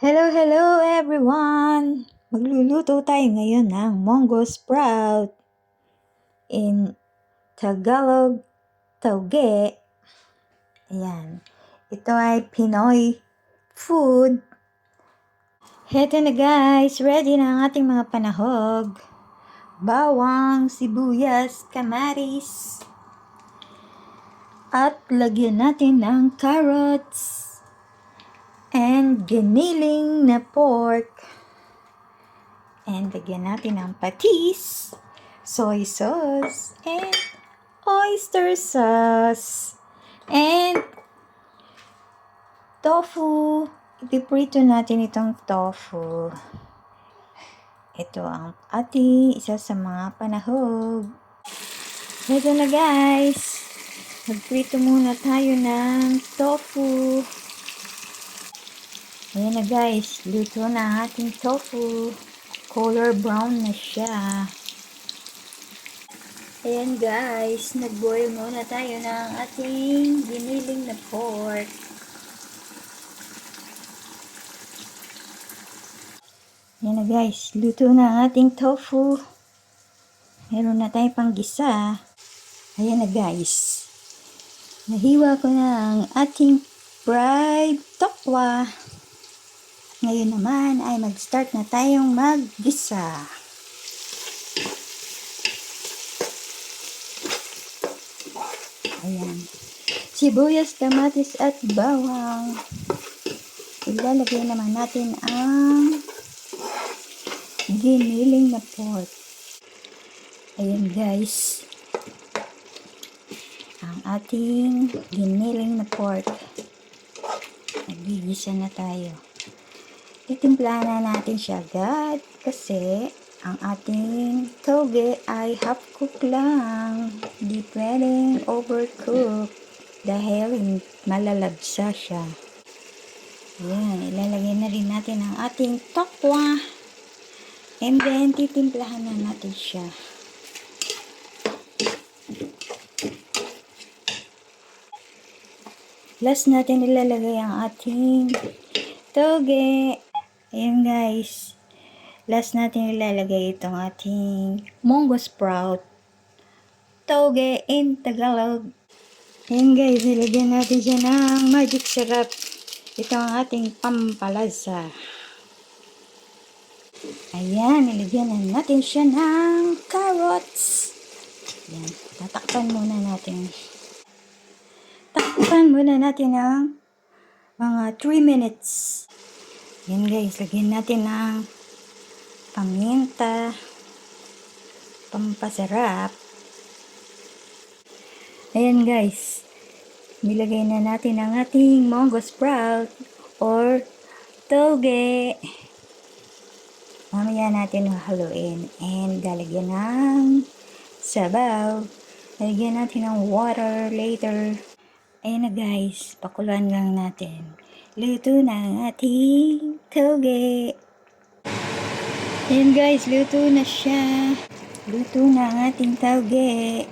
Hello everyone! Magluluto tayo ngayon ng Munggo Sprout in Tagalog, Tauge. Ayan. Ito ay Pinoy food. Heto na guys, ready na ang ating mga panahog. Bawang, sibuyas, kamatis. At lagyan natin ng carrots. And giniling na pork. And lagyan natin ng patis, soy sauce, and oyster sauce, and tofu. Ipiprito natin itong tofu. Ito ang ating isa sa mga panahog. Ito na guys. Magprito muna tayo ng tofu. Ayan na guys, luto na ang ating tofu. Color brown na siya. Ayan guys, nag-boil muna tayo ng ating giniling na pork. Ayan na guys, luto na ang ating tofu. Meron na tayong panggisa. Ayan na guys, nahiwa ko na ang ating fried tokwa. Ngayon naman ay mag-start na tayong maggisa. Ayan. Sibuyas, kamatis at bawang. Ilalagay naman natin ang giniling na pork. Ayan guys. Ang ating giniling na pork. Nagigisa na tayo. Titimplahan na natin siya agad kasi ang ating toge ay half cook lang. Hindi pwedeng overcook dahil malalabsa siya. Ayan, ilalagay na rin natin ang ating tokwa. And then, titimplahan na natin siya. Last natin ilalagay ang ating toge. Ayan guys, last natin ilalagay itong ating Munggo Sprout, Tauge in Tagalog. Ayan guys, ilagyan natin siya ng magic syrup. Ito ang ating pampalasa. Ayan, ilagyan na natin siya ng carrots. Ayan, tatakpan muna natin. Takpan muna natin ng mga 3 minutes. Yan guys, lagyan natin ng paminta, pampasarap. Ayan guys, nilagay na natin ang ating Munggo Sprout or toge. Mamaya natin haluin and lalagyan ng sabaw. Lalagyan natin ng water later. Ayan na guys, pakuluan lang natin. Luto na ang ating toge. Ayan guys, luto na siya. Luto na ang ating toge.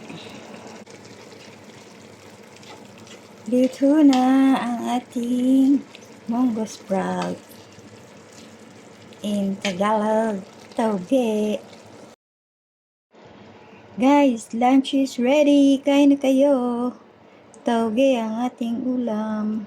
Luto na ang ating Munggo Sprout in Tagalog, toge. Guys, lunch is ready. Kain na kayo. Toge ang ating ulam.